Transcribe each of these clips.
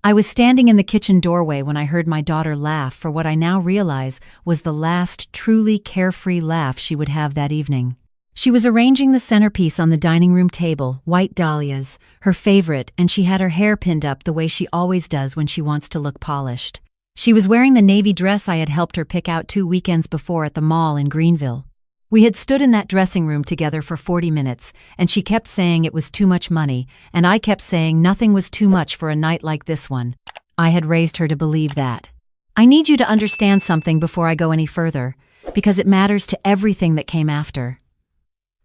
I was standing in the kitchen doorway when I heard my daughter laugh for what I now realize was the last truly carefree laugh she would have that evening. She was arranging the centerpiece on the dining room table, white dahlias, her favorite, and she had her hair pinned up the way she always does when she wants to look polished. She was wearing the navy dress I had helped her pick out 2 weekends before at the mall in Greenville. We had stood in that dressing room together for 40 minutes, and she kept saying it was too much money, and I kept saying nothing was too much for a night like this one. I had raised her to believe that. I need you to understand something before I go any further, because it matters to everything that came after.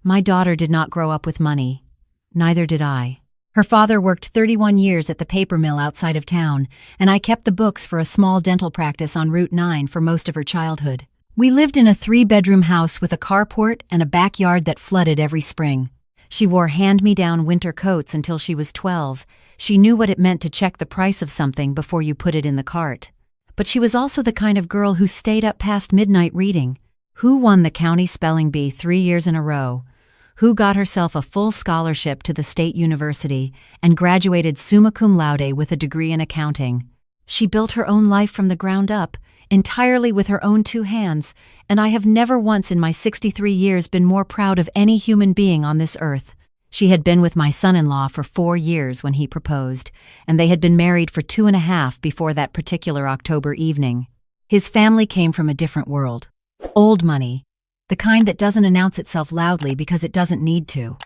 My daughter did not grow up with money. Neither did I. Her father worked 31 years at the paper mill outside of town, and I kept the books for a small dental practice on Route 9 for most of her childhood. We lived in a 3-bedroom house with a carport and a backyard that flooded every spring. She wore hand-me-down winter coats until she was 12. She knew what it meant to check the price of something before you put it in the cart. But she was also the kind of girl who stayed up past midnight reading. Who won the county spelling bee 3 years in a row? Who got herself a full scholarship to the state university and graduated summa cum laude with a degree in accounting? She built her own life from the ground up, entirely with her own 2 hands, and I have never once in my 63 years been more proud of any human being on this earth. She had been with my son-in-law for 4 years when he proposed, and they had been married for 2.5 before that particular October evening. His family came from a different world. Old money. The kind that doesn't announce itself loudly because it doesn't need to.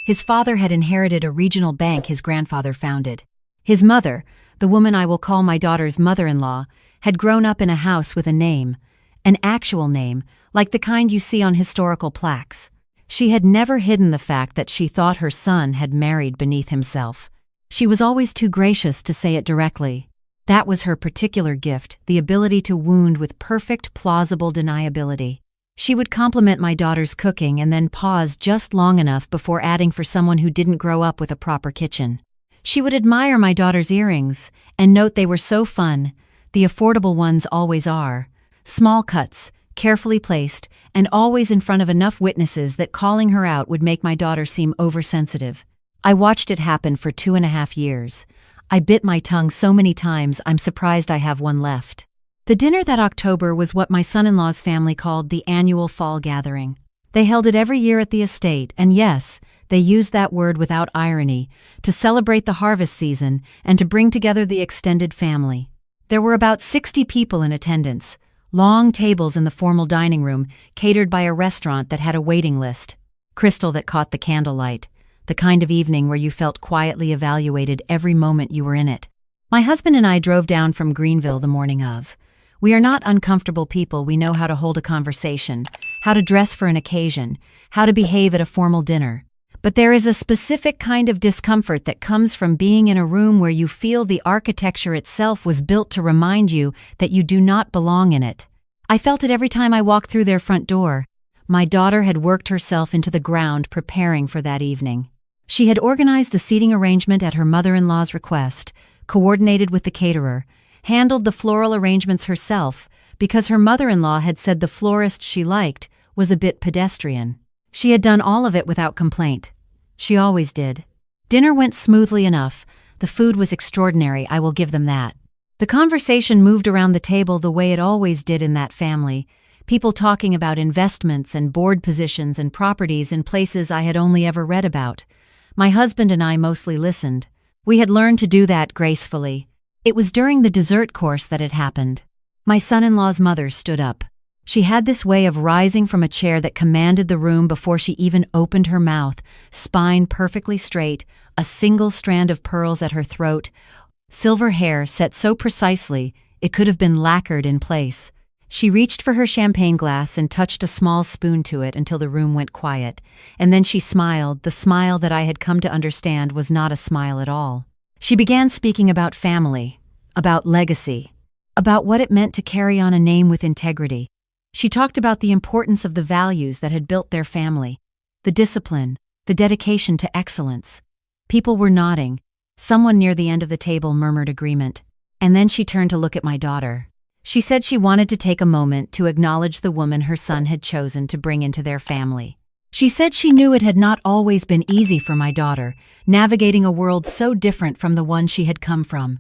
His father had inherited a regional bank his grandfather founded. His mother, the woman I will call my daughter's mother-in-law, had grown up in a house with a name, an actual name, like the kind you see on historical plaques. She had never hidden the fact that she thought her son had married beneath himself. She was always too gracious to say it directly. That was her particular gift, the ability to wound with perfect, plausible deniability. She would compliment my daughter's cooking and then pause just long enough before adding for someone who didn't grow up with a proper kitchen. She would admire my daughter's earrings and note they were so fun, the affordable ones always are. Small cuts, carefully placed, and always in front of enough witnesses that calling her out would make my daughter seem oversensitive. I watched it happen for 2.5 years. I bit my tongue so many times I'm surprised I have one left. The dinner that October was what my son-in-law's family called the annual fall gathering. They held it every year at the estate, and yes, they used that word without irony, to celebrate the harvest season and to bring together the extended family. There were about 60 people in attendance, long tables in the formal dining room catered by a restaurant that had a waiting list, crystal that caught the candlelight, the kind of evening where you felt quietly evaluated every moment you were in it. My husband and I drove down from Greenville the morning of. We are not uncomfortable people. We know how to hold a conversation, how to dress for an occasion, how to behave at a formal dinner. But there is a specific kind of discomfort that comes from being in a room where you feel the architecture itself was built to remind you that you do not belong in it. I felt it every time I walked through their front door. My daughter had worked herself into the ground preparing for that evening. She had organized the seating arrangement at her mother-in-law's request, coordinated with the caterer, handled the floral arrangements herself because her mother-in-law had said the florist she liked was a bit pedestrian. She had done all of it without complaint. She always did. Dinner went smoothly enough. The food was extraordinary, I will give them that. The conversation moved around the table the way it always did in that family, people talking about investments and board positions and properties in places I had only ever read about. My husband and I mostly listened. We had learned to do that gracefully. It was during the dessert course that it happened. My son-in-law's mother stood up. She had this way of rising from a chair that commanded the room before she even opened her mouth, spine perfectly straight, a single strand of pearls at her throat, silver hair set so precisely it could have been lacquered in place. She reached for her champagne glass and touched a small spoon to it until the room went quiet, and then she smiled, the smile that I had come to understand was not a smile at all. She began speaking about family, about legacy, about what it meant to carry on a name with integrity. She talked about the importance of the values that had built their family, the discipline, the dedication to excellence. People were nodding. Someone near the end of the table murmured agreement. And then she turned to look at my daughter. She said she wanted to take a moment to acknowledge the woman her son had chosen to bring into their family. She said she knew it had not always been easy for my daughter, navigating a world so different from the one she had come from.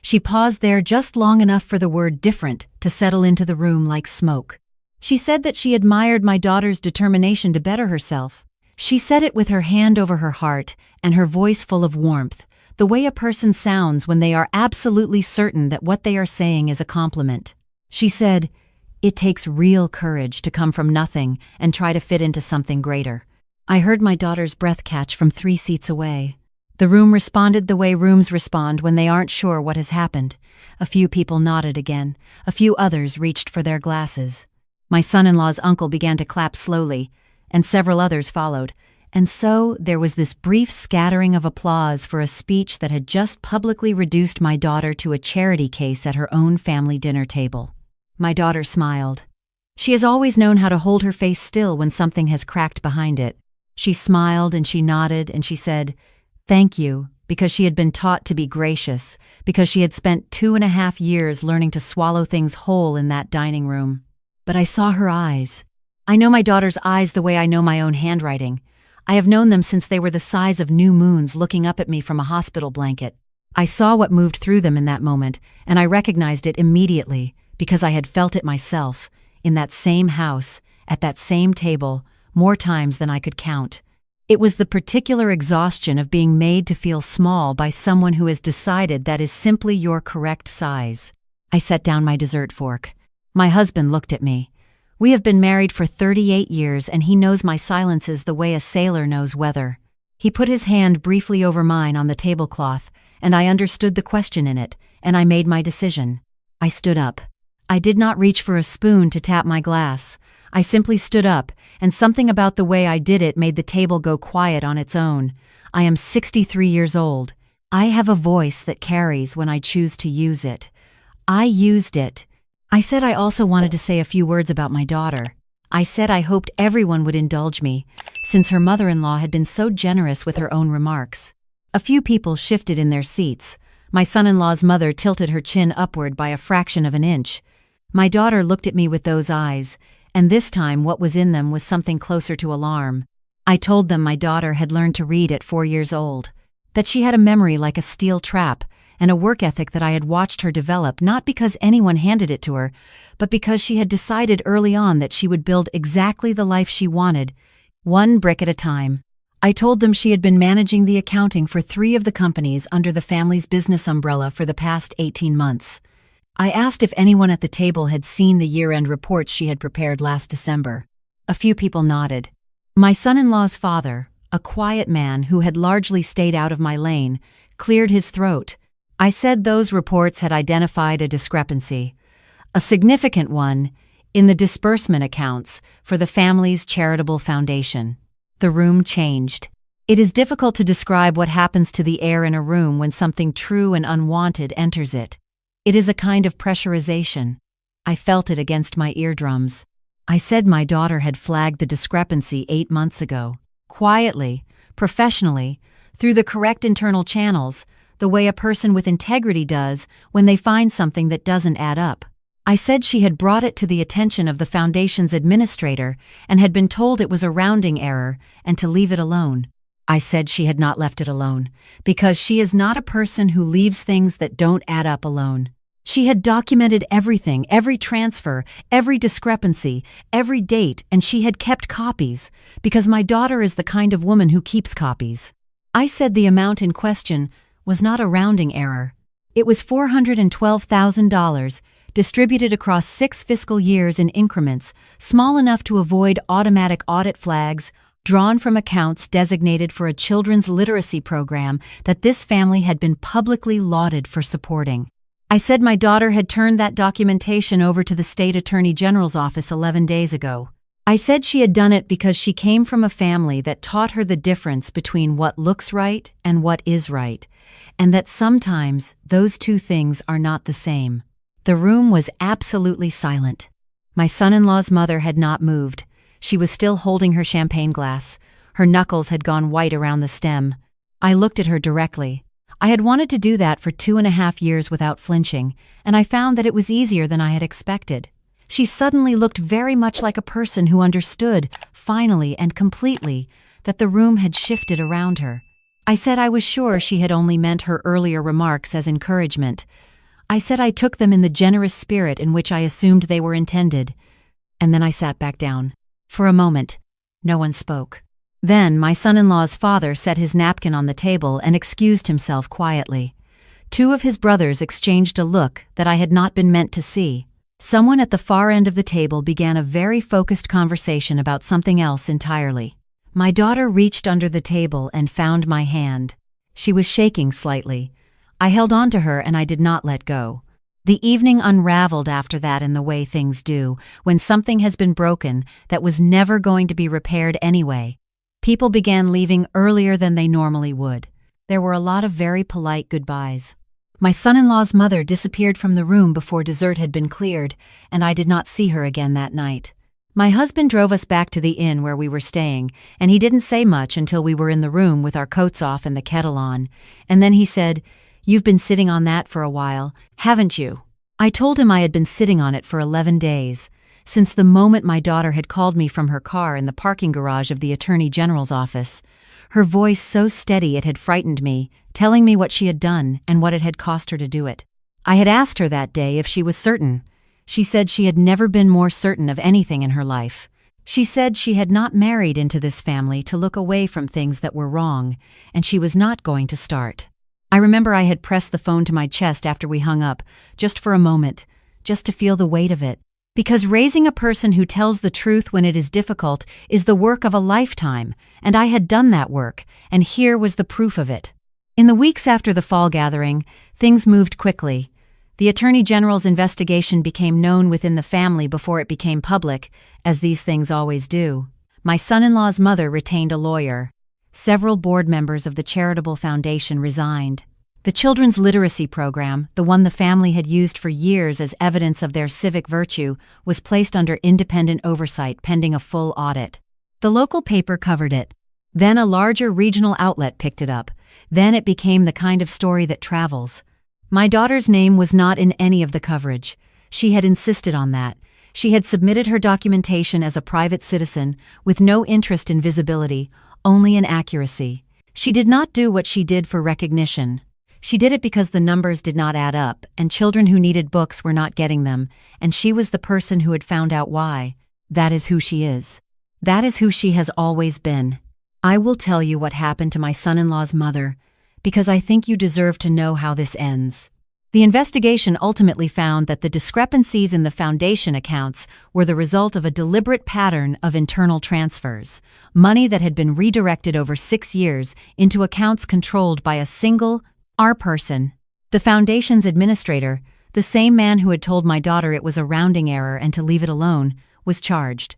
She paused there just long enough for the word different to settle into the room like smoke. She said that she admired my daughter's determination to better herself. She said it with her hand over her heart and her voice full of warmth, the way a person sounds when they are absolutely certain that what they are saying is a compliment. She said, "It takes real courage to come from nothing and try to fit into something greater." I heard my daughter's breath catch from 3 seats away. The room responded the way rooms respond when they aren't sure what has happened. A few people nodded again. A few others reached for their glasses. My son-in-law's uncle began to clap slowly, and several others followed. And so there was this brief scattering of applause for a speech that had just publicly reduced my daughter to a charity case at her own family dinner table. My daughter smiled. She has always known how to hold her face still when something has cracked behind it. She smiled and she nodded and she said, "Thank you," because she had been taught to be gracious, because she had spent 2.5 years learning to swallow things whole in that dining room. But I saw her eyes. I know my daughter's eyes the way I know my own handwriting. I have known them since they were the size of new moons looking up at me from a hospital blanket. I saw what moved through them in that moment, and I recognized it immediately, because I had felt it myself, in that same house, at that same table, more times than I could count. It was the particular exhaustion of being made to feel small by someone who has decided that is simply your correct size. I set down my dessert fork. My husband looked at me. We have been married for 38 years, and he knows my silences the way a sailor knows weather. He put his hand briefly over mine on the tablecloth, and I understood the question in it, and I made my decision. I stood up. I did not reach for a spoon to tap my glass. I simply stood up, and something about the way I did it made the table go quiet on its own. I am 63 years old. I have a voice that carries when I choose to use it. I used it. I said I also wanted to say a few words about my daughter. I said I hoped everyone would indulge me, since her mother-in-law had been so generous with her own remarks. A few people shifted in their seats. My son-in-law's mother tilted her chin upward by a fraction of an inch. My daughter looked at me with those eyes, and this time what was in them was something closer to alarm. I told them my daughter had learned to read at 4 years old, that she had a memory like a steel trap, and a work ethic that I had watched her develop not because anyone handed it to her, but because she had decided early on that she would build exactly the life she wanted, one brick at a time. I told them she had been managing the accounting for 3 of the companies under the family's business umbrella for the past 18 months. I asked if anyone at the table had seen the year-end reports she had prepared last December. A few people nodded. My son-in-law's father, a quiet man who had largely stayed out of my lane, cleared his throat. I said those reports had identified a discrepancy, a significant one, in the disbursement accounts for the family's charitable foundation. The room changed. It is difficult to describe what happens to the air in a room when something true and unwanted enters it. It is a kind of pressurization. I felt it against my eardrums. I said my daughter had flagged the discrepancy 8 months ago, quietly, professionally, through the correct internal channels, the way a person with integrity does when they find something that doesn't add up. I said she had brought it to the attention of the foundation's administrator and had been told it was a rounding error and to leave it alone. I said she had not left it alone, because she is not a person who leaves things that don't add up alone. She had documented everything, every transfer, every discrepancy, every date, and she had kept copies, because my daughter is the kind of woman who keeps copies. I said the amount in question was not a rounding error. It was $412,000, distributed across 6 fiscal years in increments, small enough to avoid automatic audit flags, drawn from accounts designated for a children's literacy program that this family had been publicly lauded for supporting. I said my daughter had turned that documentation over to the state attorney general's office 11 days ago. I said she had done it because she came from a family that taught her the difference between what looks right and what is right, and that sometimes those two things are not the same. The room was absolutely silent. My son-in-law's mother had not moved. She was still holding her champagne glass. Her knuckles had gone white around the stem. I looked at her directly. I had wanted to do that for 2.5 years without flinching, and I found that it was easier than I had expected. She suddenly looked very much like a person who understood, finally and completely, that the room had shifted around her. I said I was sure she had only meant her earlier remarks as encouragement, I said I took them in the generous spirit in which I assumed they were intended, and then I sat back down. For a moment, no one spoke. Then my son-in-law's father set his napkin on the table and excused himself quietly. Two of his brothers exchanged a look that I had not been meant to see. Someone at the far end of the table began a very focused conversation about something else entirely. My daughter reached under the table and found my hand. She was shaking slightly. I held on to her and I did not let go. The evening unraveled after that in the way things do, when something has been broken that was never going to be repaired anyway. People began leaving earlier than they normally would. There were a lot of very polite goodbyes. My son-in-law's mother disappeared from the room before dessert had been cleared, and I did not see her again that night. My husband drove us back to the inn where we were staying, and he didn't say much until we were in the room with our coats off and the kettle on, and then he said, "You've been sitting on that for a while, haven't you?" I told him I had been sitting on it for 11 days. Since the moment my daughter had called me from her car in the parking garage of the Attorney General's office. Her voice so steady it had frightened me, telling me what she had done and what it had cost her to do it. I had asked her that day if she was certain. She said she had never been more certain of anything in her life. She said she had not married into this family to look away from things that were wrong, and she was not going to start. I remember I had pressed the phone to my chest after we hung up, just for a moment, just to feel the weight of it. Because raising a person who tells the truth when it is difficult is the work of a lifetime, and I had done that work, and here was the proof of it. In the weeks after the fall gathering, things moved quickly. The Attorney General's investigation became known within the family before it became public, as these things always do. My son-in-law's mother retained a lawyer. Several board members of the charitable foundation resigned. The children's literacy program, the one the family had used for years as evidence of their civic virtue, was placed under independent oversight pending a full audit. The local paper covered it. Then a larger regional outlet picked it up. Then it became the kind of story that travels. My daughter's name was not in any of the coverage. She had insisted on that. She had submitted her documentation as a private citizen, with no interest in visibility, only in accuracy. She did not do what she did for recognition. She did it because the numbers did not add up, and children who needed books were not getting them, and she was the person who had found out why. That is who she is. That is who she has always been. I will tell you what happened to my son-in-law's mother, because I think you deserve to know how this ends. The investigation ultimately found that the discrepancies in the foundation accounts were the result of a deliberate pattern of internal transfers, money that had been redirected over 6 years into accounts controlled by a single our person. The foundation's administrator, the same man who had told my daughter it was a rounding error and to leave it alone, was charged.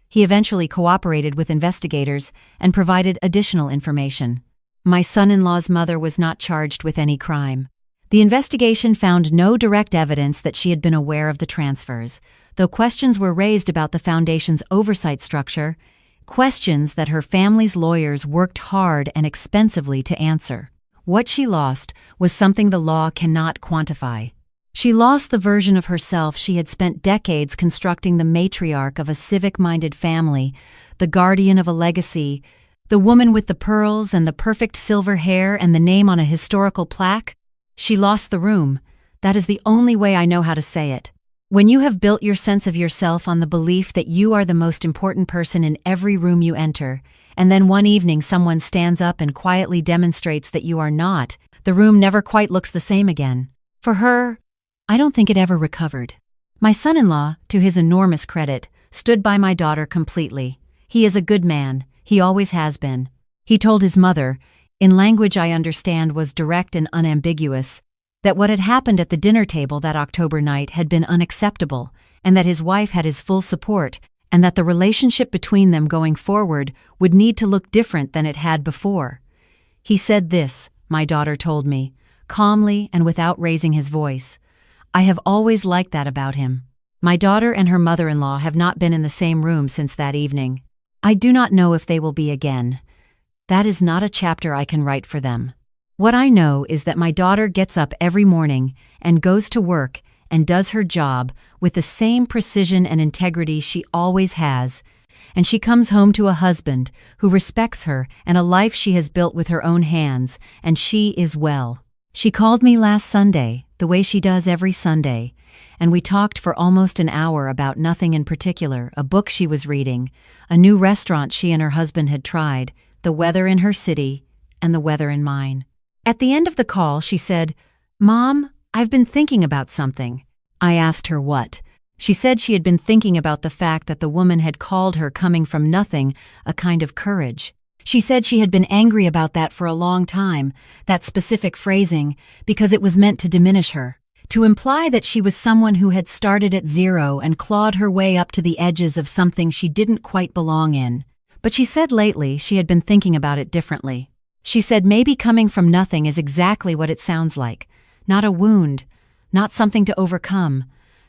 He eventually cooperated with investigators and provided additional information. My son-in-law's mother was not charged with any crime. The investigation found no direct evidence that she had been aware of the transfers, though questions were raised about the foundation's oversight structure, questions that her family's lawyers worked hard and expensively to answer. What she lost was something the law cannot quantify. She lost the version of herself she had spent decades constructing, the matriarch of a civic-minded family, the guardian of a legacy, the woman with the pearls and the perfect silver hair and the name on a historical plaque. She lost the room. That is the only way I know how to say it. When you have built your sense of yourself on the belief that you are the most important person in every room you enter, and then one evening someone stands up and quietly demonstrates that you are not, the room never quite looks the same again. For her, I don't think it ever recovered. My son-in-law, to his enormous credit, stood by my daughter completely. He is a good man. He always has been. He told his mother, in language I understand was direct and unambiguous, that what had happened at the dinner table that October night had been unacceptable, and that his wife had his full support, and that the relationship between them going forward would need to look different than it had before. He said this, my daughter told me, calmly and without raising his voice. I have always liked that about him. My daughter and her mother-in-law have not been in the same room since that evening. I do not know if they will be again. That is not a chapter I can write for them. What I know is that my daughter gets up every morning and goes to work and does her job with the same precision and integrity she always has, and she comes home to a husband who respects her and a life she has built with her own hands, and she is well. She called me last Sunday, the the way she does every Sunday, and we talked for almost an hour about nothing in particular, a book she was reading, a new restaurant she and her husband had tried, the weather in her city, and the weather in mine. At the end of the call, she said, "Mom, I've been thinking about something." I asked her what. She said she had been thinking about the fact that the woman had called her coming from nothing a kind of courage. She said she had been angry about that for a long time, that specific phrasing, because it was meant to diminish her, to imply that she was someone who had started at zero and clawed her way up to the edges of something she didn't quite belong in. But she said lately she had been thinking about it differently. She said maybe coming from nothing is exactly what it sounds like. Not a wound, not something to overcome,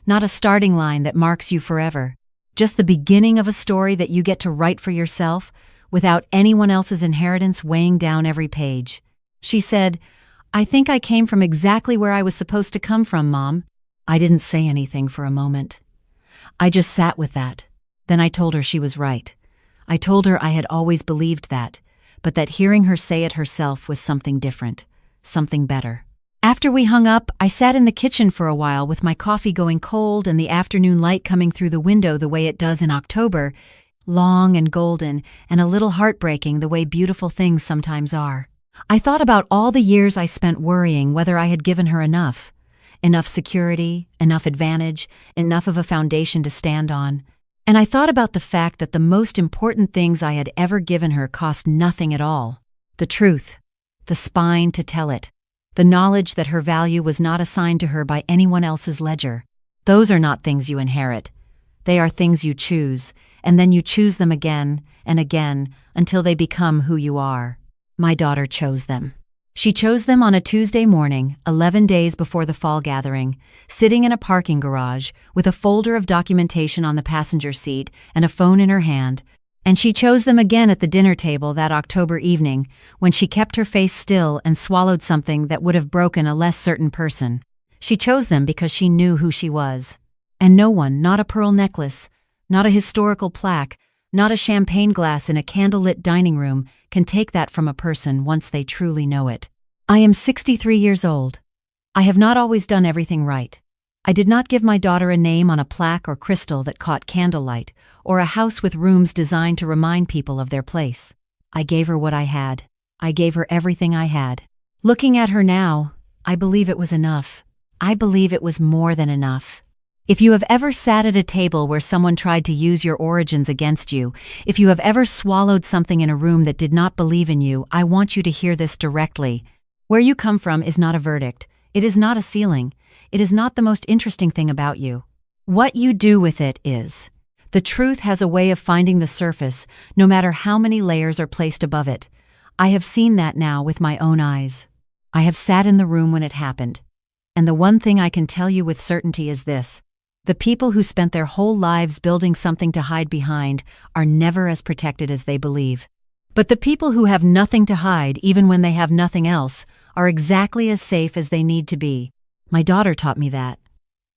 not a starting line that marks you forever. Just the beginning of a story that you get to write for yourself without anyone else's inheritance weighing down every page. She said, "I think I came from exactly where I was supposed to come from, Mom." I didn't say anything for a moment. I just sat with that. Then I told her she was right. I told her I had always believed that, but that hearing her say it herself was something different, something better. After we hung up, I sat in the kitchen for a while with my coffee going cold and the afternoon light coming through the window the way it does in October, long and golden and a little heartbreaking the way beautiful things sometimes are. I thought about all the years I spent worrying whether I had given her enough security, enough advantage, enough of a foundation to stand on. And I thought about the fact that the most important things I had ever given her cost nothing at all. The truth, the spine to tell it, the knowledge that her value was not assigned to her by anyone else's ledger. Those are not things you inherit. They are things you choose, and then you choose them again and again until they become who you are. My daughter chose them. She chose them on a Tuesday morning, 11 days before the fall gathering, sitting in a parking garage with a folder of documentation on the passenger seat and a phone in her hand, and she chose them again at the dinner table that October evening when she kept her face still and swallowed something that would have broken a less certain person. She chose them because she knew who she was. And no one, not a pearl necklace, not a historical plaque, not a champagne glass in a candlelit dining room, can take that from a person once they truly know it. I am 63 years old. I have not always done everything right. I did not give my daughter a name on a plaque or crystal that caught candlelight, or a house with rooms designed to remind people of their place. I gave her what I had. I gave her everything I had. Looking at her now, I believe it was enough. I believe it was more than enough. If you have ever sat at a table where someone tried to use your origins against you, if you have ever swallowed something in a room that did not believe in you, I want you to hear this directly. Where you come from is not a verdict. It is not a ceiling. It is not the most interesting thing about you. What you do with it is. The truth has a way of finding the surface, no matter how many layers are placed above it. I have seen that now with my own eyes. I have sat in the room when it happened. And the one thing I can tell you with certainty is this. The people who spent their whole lives building something to hide behind are never as protected as they believe. But the people who have nothing to hide, even when they have nothing else, are exactly as safe as they need to be. My daughter taught me that.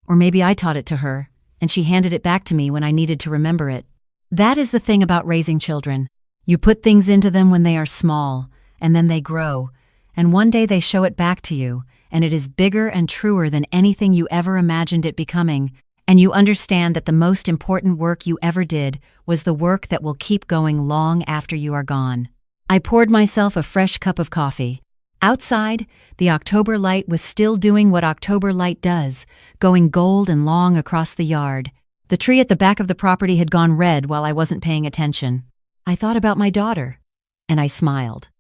Or maybe I taught it to her, and she handed it back to me when I needed to remember it. That is the thing about raising children. You put things into them when they are small, and then they grow, and one day they show it back to you, and it is bigger and truer than anything you ever imagined it becoming, and you understand that the most important work you ever did was the work that will keep going long after you are gone. I poured myself a fresh cup of coffee. Outside, the October light was still doing what October light does, going gold and long across the yard. The tree at the back of the property had gone red while I wasn't paying attention. I thought about my daughter, and I smiled.